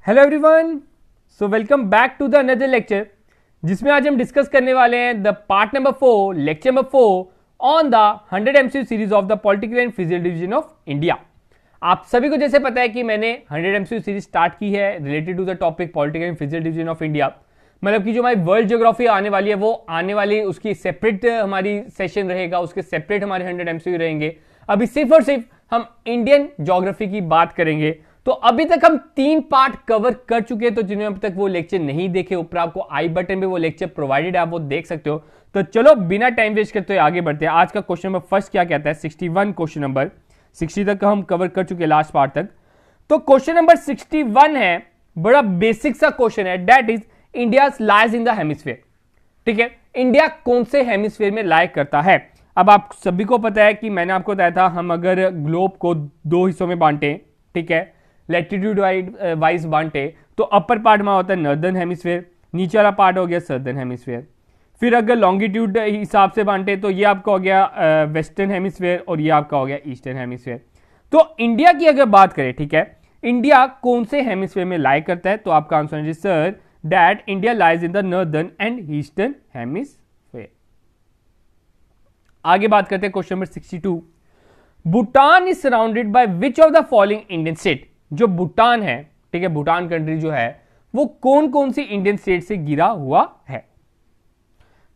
Hello everyone, so welcome back to the another lecture जिसमें आज हम डिस्कस करने वाले हैं the part number 4 lecture number 4 on the 100 MCQ series of the political and physical division of India. आप सभी को जैसे पता है कि मैंने 100 एमसीक्यू सीरीज स्टार्ट की है related to the topic political and physical division of India. मतलब कि जो हमारी वर्ल्ड ज्योग्राफी आने वाली है वो आने वाली उसकी सेपरेट हमारी सेशन रहेगा, उसके सेपरेट हमारे 100 एमसीक्यू रहेंगे। अभी सिर्फ और सिर्फ हम इंडियन ज्योग्राफी की बात करेंगे। तो अभी तक हम 3 पार्ट कवर कर चुके हैं, तो जिन्होंने अभी तक वो लेक्चर नहीं देखे ऊपर आपको आई बटन पे वो लेक्चर प्रोवाइडेड है, आप वो देख सकते हो। तो चलो बिना टाइम वेस्ट करते हुए आगे बढ़ते हैं। आज का क्वेश्चन नंबर फर्स्ट क्या कहता है, 61 क्वेश्चन नंबर 60 तक हम कवर कर चुके हैं लास्ट पार्ट तक। तो क्वेश्चन नंबर 61 है, बड़ा बेसिक सा क्वेश्चन है, that is India lies in the hemisphere. ठीक है, इंडिया कौन से हेमिस्फीयर में लाइक करता है। अब आप सभी को पता है कि मैंने आपको बताया था हम अगर ग्लोब को 2 हिस्सों में बांटे, ठीक है, लैटिट्यूड वाइज बांटे, तो अपर पार्ट में होता है नॉर्दर्न हेमिस्फीयर, नीचे वाला पार्ट हो गया सदर्न हेमिस्फीयर। फिर अगर लॉन्गिट्यूड हिसाब से बांटे तो ये आपका हो गया वेस्टर्न हेमिस्फीयर और ये आपका हो गया ईस्टर्न हेमिस्फीयर। तो इंडिया की अगर बात करें, ठीक है, इंडिया कौन से हेमिस्फीयर में लाई करता है, तो आपका आंसर है sir that India lies in the northern and eastern hemisphere. आगे बात करते हैं question number 62। Bhutan is surrounded by which of the following Indian state. जो भूटान है, ठीक है, भूटान कंट्री जो है वो कौन कौन सी इंडियन स्टेट से घिरा हुआ है।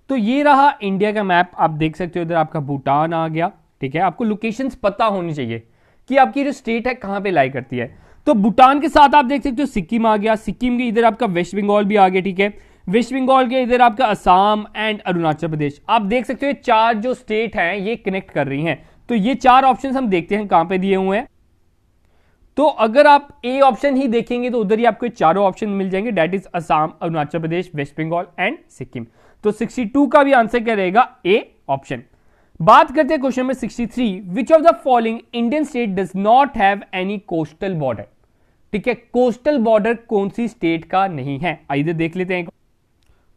तो ये रहा इंडिया का मैप, आप देख सकते हो इधर आपका भूटान आ गया। ठीक है, आपको लोकेशंस पता होनी चाहिए कि आपकी जो स्टेट है कहां पे लाई करती है। तो भूटान के साथ आप देख सकते हो सिक्किम आ गया, सिक्किम के इधर आपका वेस्ट बंगाल भी आ गया। ठीक है, वेस्ट बंगाल के इधर आपका असम एंड अरुणाचल प्रदेश। आप देख सकते हो 4 जो स्टेट हैं ये कनेक्ट कर रही हैं। तो ये 4 ऑप्शन हम देखते हैं कहां पे दिए हुए हैं। तो अगर आप ए ऑप्शन ही देखेंगे तो उधर ही आपको चारों ऑप्शन मिल जाएंगे, that is Assam, Arunachal Pradesh, West Bengal and Sikkim. तो 62 का भी आंसर क्या रहेगा, ए ऑप्शन। बात करते हैं question number 63। Which of the following Indian state does not have any coastal border. ठीक है, कोस्टल बॉर्डर कौन सी स्टेट का नहीं है, आइए देख लेते हैं।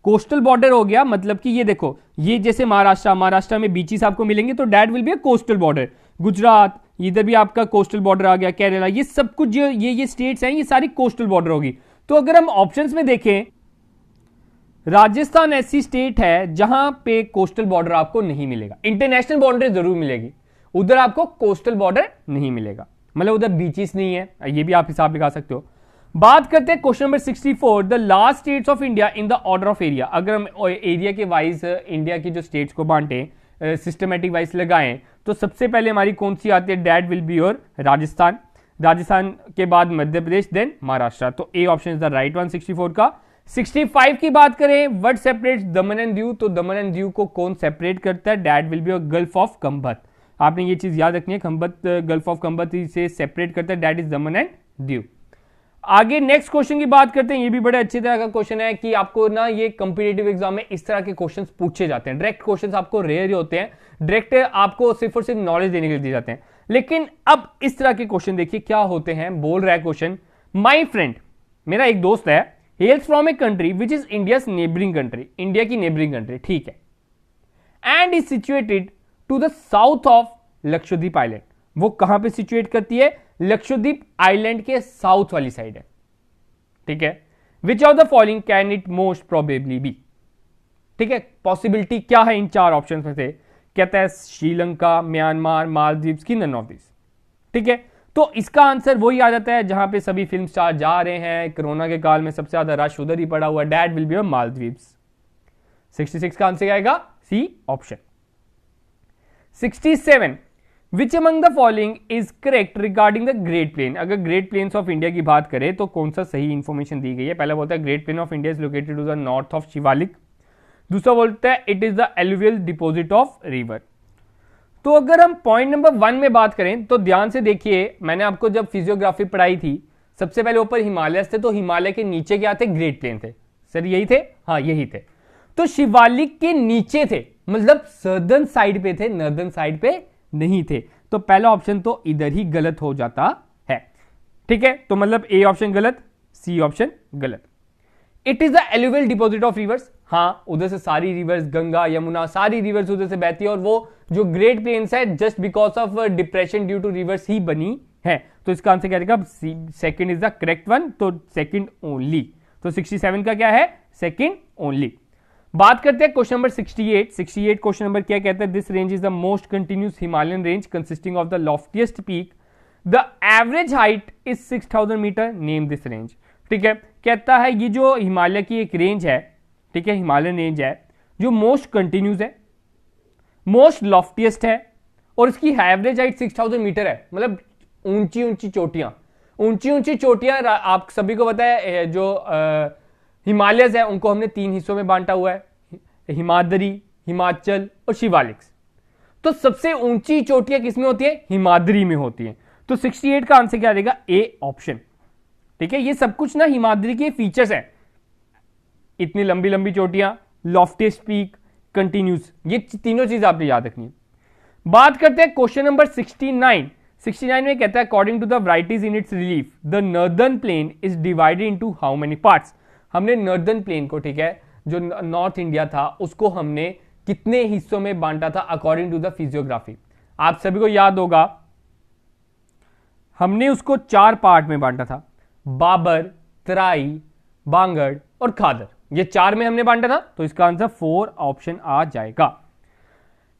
कोस्टल बॉर्डर हो गया मतलब कि ये देखो, ये जैसे महाराष्ट्र में बीचेस आपको मिलेंगे तो that will be a coastal border. Gujarat, इधर भी आपका कोस्टल बॉर्डर आ गया, केरला, ये सब कुछ जो ये स्टेट्स हैं ये सारी कोस्टल बॉर्डर होगी। तो अगर हम ऑप्शंस में देखें, राजस्थान ऐसी स्टेट है जहां पे कोस्टल बॉर्डर आपको नहीं मिलेगा, इंटरनेशनल बाउंड्री जरूर मिलेगी, उधर आपको कोस्टल बॉर्डर नहीं मिलेगा, मतलब उधर बीचेस नहीं है, ये भी आप हिसाब लगा सकते हो। बात करते हैं question number 64। The last states of India in the order of area. अगर हम एरिया के वाइज इंडिया की जो स्टेट्स को बांटे सिस्टमेटिक वाइज लगाएं तो सबसे पहले हमारी कौन सी आती है, that will be your Rajasthan, Rajasthan के बाद मध्य प्रदेश, देन महाराष्ट्र। तो A option is the right one 64 का। 65 की बात करें, what separates Daman and Diu. तो दमन एंड दीव को कौन सेपरेट करता है, that will be your gulf of Khambhat. आपने ये चीज याद रखनी है, कंबत गल्फ ऑफ कंबत से सेपरेट करता है, that is Daman and Diu. आगे नेक्स्ट क्वेश्चन की बात करते हैं, ये भी बड़े अच्छी तरह का क्वेश्चन है कि आपको ना ये कॉम्पिटिटिव एग्जाम में इस तरह के क्वेश्चंस पूछे जाते हैं। डायरेक्ट क्वेश्चंस आपको रेयर ही होते हैं, डायरेक्ट आपको सिर्फ और सिर्फ नॉलेज देने के लिए दिए जाते हैं। लेकिन अब इस तरह के क्वेश्चन देखिए क्या होते हैं। बोल रहा है क्वेश्चन, माई फ्रेंड, मेरा एक दोस्त है, hails from a country which is India's neighbouring country, India की नेबरिंग कंट्री, ठीक है, and is situated to the south of Lakshadweep island. वो कहां पे सिचुएट करती है, लक्षद्वीप आइलैंड के साउथ वाली साइड है। ठीक है, which of the following can it most probably be. ठीक है, पॉसिबिलिटी क्या है इन 4 ऑप्शन में से, कहता है श्रीलंका, म्यांमार, मालदीव्स की नन ऑफ दिस। ठीक है, तो इसका आंसर वही आ जाता है जहां पे सभी फिल्म स्टार जा रहे हैं, कोरोना के काल में सबसे ज्यादा रश उधर ही पड़ा हुआ, that will be your Maldives. 66 का आंसर आएगा C option. 67। Which among the following is correct regarding the Great Plain? अगर ग्रेट प्लेन्स ऑफ इंडिया की बात करें तो कौन सा सही इंफॉर्मेशन दी गई है। पहला बोलता है great plain of India is located to the north of Shivalik. दूसरा बोलता है it is the alluvial deposit of river. तो अगर हम पॉइंट नंबर 1 में बात करें तो ध्यान से देखिए, मैंने आपको जब फिजियोग्राफी पढ़ाई थी सबसे पहले ऊपर हिमालय थे, तो हिमालय के नीचे क्या थे, ग्रेट प्लेन थे। सर यही थे, हाँ यही थे। तो शिवालिक के नीचे थे, मतलब सदर्न साइड पे थे, नॉर्दर्न साइड पे नहीं थे। तो पहला ऑप्शन तो इधर ही गलत हो जाता है। ठीक है, तो मतलब ए ऑप्शन गलत, सी ऑप्शन गलत। It is the alluvial deposit of reverse. हाँ, उधर से सारी रिवर्स, गंगा, यमुना, सारी रिवर्स उधर से बहती है, और वो जो ग्रेट प्लेन्स है just because of depression due to rivers ही बनी है। तो इसका आंसर क्या रहेगा? Second is the correct one, तो सेकंड ओनली। तो 67 का क्या है? Second only. बात करते हैं क्वेश्चन नंबर 68। 68 क्वेश्चन नंबर क्या कहता है? This range is the most continuous Himalayan range consisting of the loftiest peak, the average height is 6000 metre, name this range. ठीक है, कहता है ये जो हिमालय की एक रेंज है, ठीक है, हिमालयन रेंज है जो मोस्ट कंटिन्यूस है, मोस्ट लॉफ्टिएस्ट है और इसकी एवरेज हाइट 6000 मीटर है। मतलब ऊंची ऊंची चोटियां, ऊंची ऊंची चोटियां। आप सभी को पता है जो हिमालयस है उनको हमने 3 हिस्सों में बांटा हुआ है, हिमाद्री, हिमाचल और शिवालिक्स। तो सबसे ऊंची चोटियां किसमें होती है? हिमाद्री में होती है। तो 68 का आंसर क्या रहेगा? A option. ठीक है, ये सब कुछ ना हिमाद्री के फीचर्स हैं, इतनी लंबी लंबी चोटियां, लॉफ्टिएस्ट पीक, कंटिन्यूस, ये तीनों चीज आपने याद रखनी है। बात करते हैं क्वेश्चन नंबर 69। 69 में कहता है according to the varieties in its relief the northern plain is divided into how many parts. हमने नॉर्दर्न प्लेन को, ठीक है, जो नॉर्थ इंडिया था उसको हमने कितने हिस्सों में बांटा था अकॉर्डिंग टू द फिजियोग्राफी? आप सभी को याद होगा हमने उसको 4 पार्ट में बांटा था, बाबर, तराई, बांगड़ और खादर। ये 4 में हमने बांटा था, तो इसका आंसर 4 ऑप्शन आ जाएगा।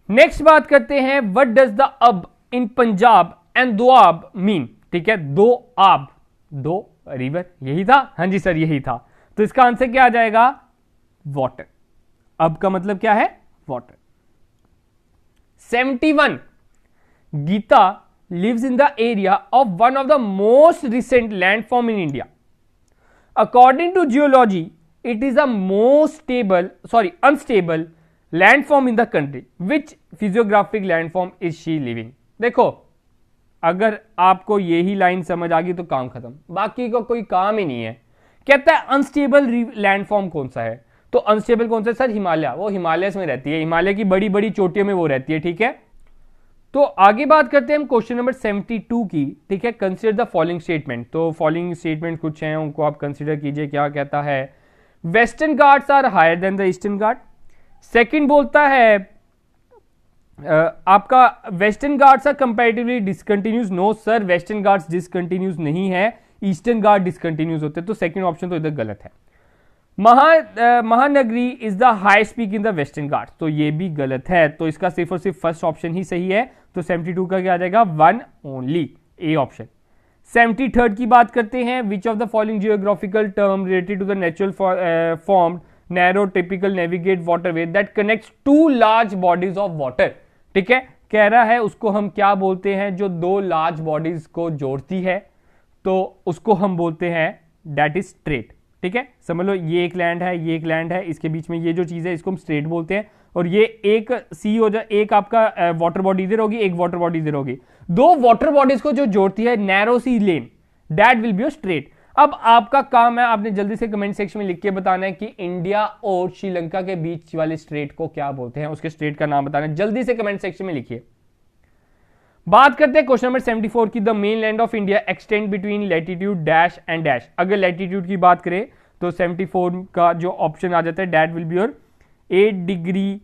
नेक्स्ट बात करते हैं, व्हाट डज द अब इन पंजाब एंड दोआब मीन? ठीक है, दो आब, दो रिवर, यही था? हाँ जी सर, यही था। तो इसका आंसर क्या आ जाएगा? वाटर। अब का मतलब क्या है? Water. 71 Geeta lives in the area of one of the most recent landform in India. According to geology, it is the most unstable landform in the country. Which physiographic landform is she living? देखो, अगर आपको यही line समझ आ गई तो काम खत्म, बाकी का कोई काम ही नहीं है। कहता है अनस्टेबल लैंडफॉर्म कौन सा है? तो अनस्टेबल कौन सा है सर? हिमालय। वो हिमालय में रहती है, हिमालय की बड़ी बड़ी चोटियों में वो रहती है। ठीक है, तो आगे बात करते हैं हम क्वेश्चन नंबर 72 की। ठीक है, कंसीडर द फॉलोइंग स्टेटमेंट। तो फॉलोइंग स्टेटमेंट कुछ हैं, उनको आप कंसीडर कीजिए। क्या कहता है? Western Ghats are higher than the eastern Ghat. Second बोलता है आपका western Ghats are comparatively discontinuous. No sir, western Ghats discontinuous नहीं है, ईस्टर्न घाट डिसकंटिन्यूस होते हैं। तो सेकंड ऑप्शन तो इधर गलत है। Mahanagari is the highest peak in the western Ghats, तो ये भी गलत है। तो इसका सिर्फ और सिर्फ फर्स्ट ऑप्शन ही सही है। तो 72 का क्या आ जाएगा? 1 ओनली, ए ऑप्शन। 73 की बात करते हैं, which of the following geographical term related to the natural formed narrow typical navigate waterway that connects 2 large bodies of water. ठीक है, कह रहा है उसको हम क्या बोलते हैं? जो 2 लार्ज बॉडीज को जोड़ती है, तो उसको हम बोलते हैं दैट इज स्ट्रेट। ठीक है, समझ लो ये एक लैंड है, ये एक लैंड है, इसके बीच में ये जो चीज है इसको हम स्ट्रेट बोलते हैं। और ये एक सी हो जाए, एक आपका वाटर बॉडी इधर होगी, एक वाटर बॉडी इधर होगी। 2 वाटर बॉडीज को जो जोड़ती है narrow sea lane, that will be strait. अब आपका काम है, आपने जल्दी से कमेंट सेक्शन में लिख के बताना है कि इंडिया और श्रीलंका के बीच वाले स्ट्रेट को क्या बोलते हैं, उसके स्ट्रेट का नाम बताना है। जल्दी से कमेंट सेक्शन में लिखिए। बात करते हैं क्वेश्चन नंबर 74 की। The main land of India extend between latitude dash and dash. अगर लैटिट्यूड की बात करें तो 74 का जो ऑप्शन आ जाता है that will be your 8 degree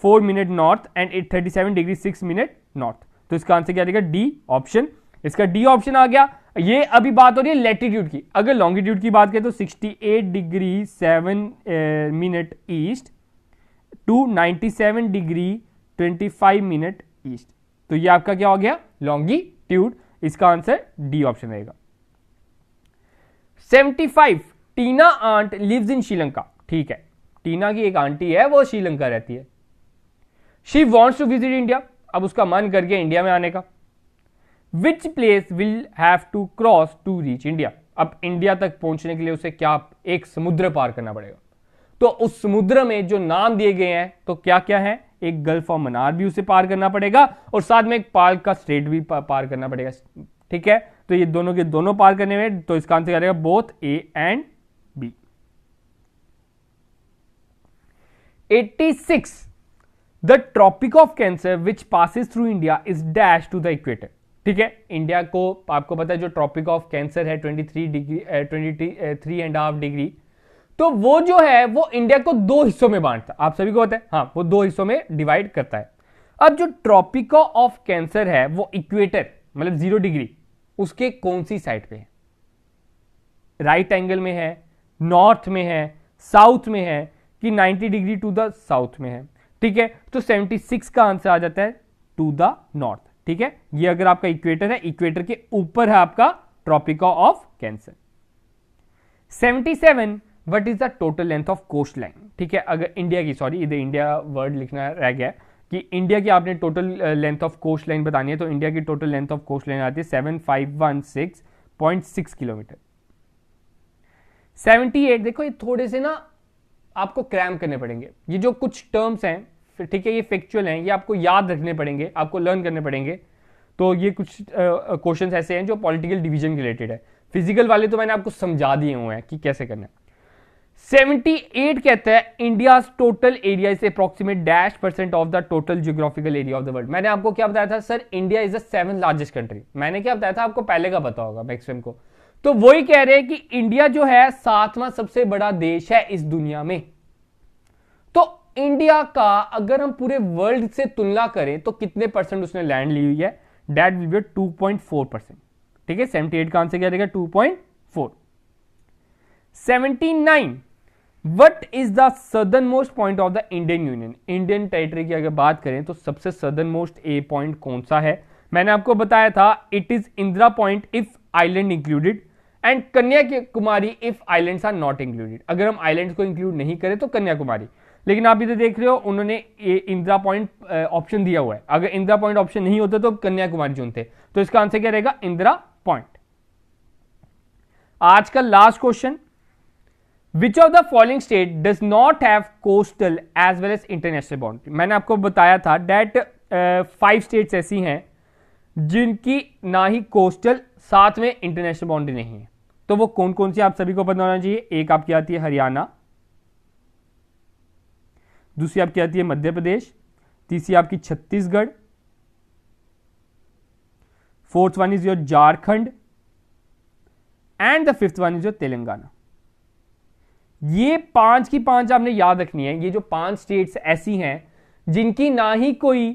4 minute north and 37 degree 6 minute north. तो इसका आंसर क्या रहेगा? D option. इसका डी ऑप्शन आ गया। ये अभी बात हो रही है लैटिट्यूड की। अगर लॉन्गिट्यूड की बात करें तो 68 degree 7 minute east to 97 degree 25 minute east. तो ये आपका क्या हो गया? लॉन्गिट्यूड। इसका आंसर डी ऑप्शन रहेगा। 75 टीना आंट लिव्स इन श्रीलंका। ठीक है, टीना की एक आंटी है, वो श्रीलंका रहती है। She wants to visit India, अब उसका मन कर गया इंडिया में आने का। Which place will have to cross to reach India? अब इंडिया तक पहुंचने के लिए उसे क्या? एक समुद्र पार करना पड़ेगा। तो उस समुद्र में जो नाम दिए गए हैं तो क्या क्या है? एक गल्फ ऑफ मन्नार भी उसे पार करना पड़ेगा और साथ में एक पार का स्ट्रेट भी पार करना पड़ेगा। ठीक है, तो ये दोनों के दोनों पार करने में, तो इसका आंसर रहेगा both A and B. 86 the tropic of cancer which passes through India is dash to the equator. ठीक है, इंडिया को आपको पता है जो ट्रॉपिक ऑफ कैंसर है 23.5 डिग्री, तो वो जो है वो इंडिया को 2 हिस्सों में बांटता है। आप सभी को पता है, हाँ, वो 2 हिस्सों में डिवाइड करता है। अब जो ट्रॉपिक ऑफ कैंसर है वो इक्वेटर मतलब 0 डिग्री उसके कौन सी साइड पे है, राइट एंगल में है, नॉर्थ में है, साउथ में है कि 90 डिग्री टू द साउथ में है। ठीक है, तो 76 का आंसर आ जाता है टू द नॉर्थ। ठीक है, ये अगर आपका इक्वेटर है, इक्वेटर के ऊपर है आपका tropic of cancer. 77 what is the total length of coast line. ठीक है, अगर इंडिया की, सॉरी इधर इंडिया वर्ड लिखना रह गया कि इंडिया की आपने total length of coast line बतानी है, तो इंडिया की total length of coast line आती है 7516.6 किलोमीटर। 78, देखो ये थोड़े से ना आपको क्रैम करने पड़ेंगे, ये जो कुछ टर्म्स हैं, ठीक है, ये फैक्चुअल हैं, ये आपको याद रखने पड़ेंगे, आपको लर्न करने पड़ेंगे। तो ये कुछ क्वेश्चंस ऐसे हैं जो पॉलिटिकल डिवीजन रिलेटेड है, फिजिकल वाले तो मैंने आपको समझा दिए हुए हैं कि कैसे करना है। 78 कहता है India total area is approximate -% of the total geographical area of the world. मैंने आपको क्या बताया था sir, India is the 7th largest country. मैंने क्या बताया था आपको, पहले का पता होगा मैक्सिमम को। तो वही कह रहे हैं कि इंडिया जो है 7वां सबसे बड़ा देश है इस दुनिया में। तो इंडिया का अगर हम पूरे वर्ल्ड से तुलना करें तो कितने परसेंट उसने लैंड ली हुई है, दैट विल बी 2.4%। ठीक है, 78 का आंसर क्या रहेगा 2.4। 79 what is the southern most point of the Indian union. Indian territory की अगर बात करें तो सबसे सदर्न मोस्ट ए पॉइंट कौन सा है, मैंने आपको बताया था it is Indira point if island included and Kanyakumari if islands are not included. अगर हम आइलैंड्स को इंक्लूड नहीं करें तो कन्याकुमारी, लेकिन आप इधर देख रहे हो उन्होंने इंदिरा पॉइंट ऑप्शन दिया हुआ है। अगर इंदिरा पॉइंट ऑप्शन नहीं होता तो कन्याकुमारी चुनते, तो इसका आंसर क्या रहेगा इंदिरा पॉइंट। आज का last question, which of the following state does not have coastal as well as international boundary. मैंने आपको बताया था डेट 5 स्टेट्स ऐसी हैं जिनकी ना ही कोस्टल साथ में इंटरनेशनल बाउंड्री नहीं है। तो वो कौन कौन सी आप सभी को पता होना चाहिए। एक आपकी आती है हरियाणा, दूसरी आपकी आती है मध्य प्रदेश, तीसरी आपकी Chhattisgarh, fourth one is your Jharkhand and the fifth one is your Telangana. ये 5 की 5 आपने याद रखनी है। ये जो 5 स्टेट्स ऐसी हैं जिनकी ना ही कोई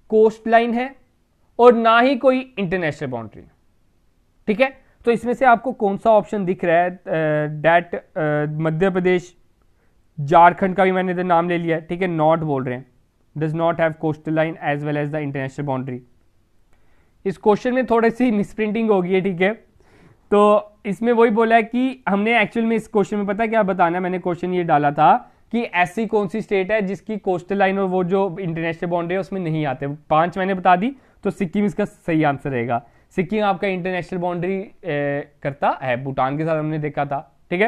कोस्ट लाइन है और ना ही कोई इंटरनेशनल बाउंड्री। ठीक है, तो इसमें से आपको कौन सा ऑप्शन दिख रहा है, डेट मध्य प्रदेश, झारखंड का भी मैंने इधर नाम ले लिया है। ठीक है, नॉट बोल रहे हैं, does not have coastal line as well as the international boundary. इस क्वेश्चन में थोड़ी सी मिसप्रिंटिंग होगी है। ठीक है, तो इसमें वही बोला है कि हमने एक्चुअल में इस क्वेश्चन में पता क्या बताना है, मैंने क्वेश्चन ये डाला था कि ऐसी कौन सी स्टेट है जिसकी कोस्टल लाइन और वो जो इंटरनेशनल बाउंड्री है उसमें नहीं आते। 5 मैंने बता दी, तो सिक्किम इसका सही आंसर रहेगा। सिक्किम आपका इंटरनेशनल बाउंड्री करता है भूटान के साथ, हमने देखा था। ठीक है,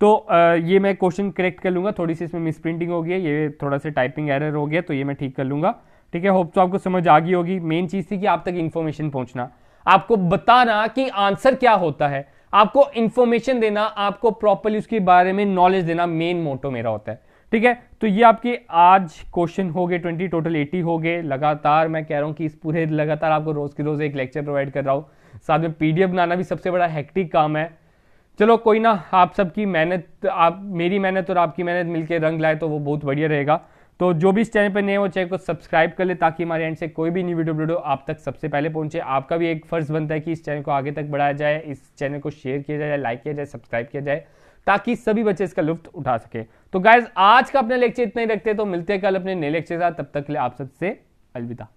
तो ये मैं क्वेश्चन करेक्ट कर लूंगा, थोड़ी सी इसमें मिसप्रिंटिंग हो गई है, ये थोड़ा सा टाइपिंग एरर हो गया, तो ये मैं ठीक कर लूंगा। ठीक है, होप तो आपको समझ आ गई होगी। मेन चीज थी कि आप तक इंफॉर्मेशन पहुंचना, आपको बताना कि आंसर क्या होता है, आपको इंफॉर्मेशन देना, आपको प्रॉपर्ली उसके बारे में नॉलेज देना, मेन मोटो मेरा होता है। ठीक है, तो ये आपके आज क्वेश्चन हो गए 20, टोटल 80 हो गए। लगातार मैं कह रहा हूं कि इस पूरे लगातार आपको रोज की रोज एक लेक्चर प्रोवाइड कर रहा हूं, साथ में पीडीएफ बनाना भी सबसे बड़ा हेक्टिक काम है। चलो कोई ना, आप सबकी मेहनत, आप मेरी मेहनत और आपकी मेहनत मिलकर रंग लाए तो वो बहुत बढ़िया रहेगा। तो जो भी इस चैनल पर नए हो चैनल को सब्सक्राइब कर ले, ताकि हमारे एंड से कोई भी न्यू वीडियो आप तक सबसे पहले पहुंचे। आपका भी एक फर्ज बनता है कि इस चैनल को आगे तक बढ़ाया जाए, इस चैनल को शेयर किया जाए, लाइक किया जाए, सब्सक्राइब किया जाए, ताकि सभी बच्चे इसका लुत्फ उठा सके। तो गाइज आज का अपना लेक्चर इतना ही रखते हैं, तो मिलते हैं कल अपने नए लेक्चर के साथ। तब तक के लिए आप सबसे अलविदा।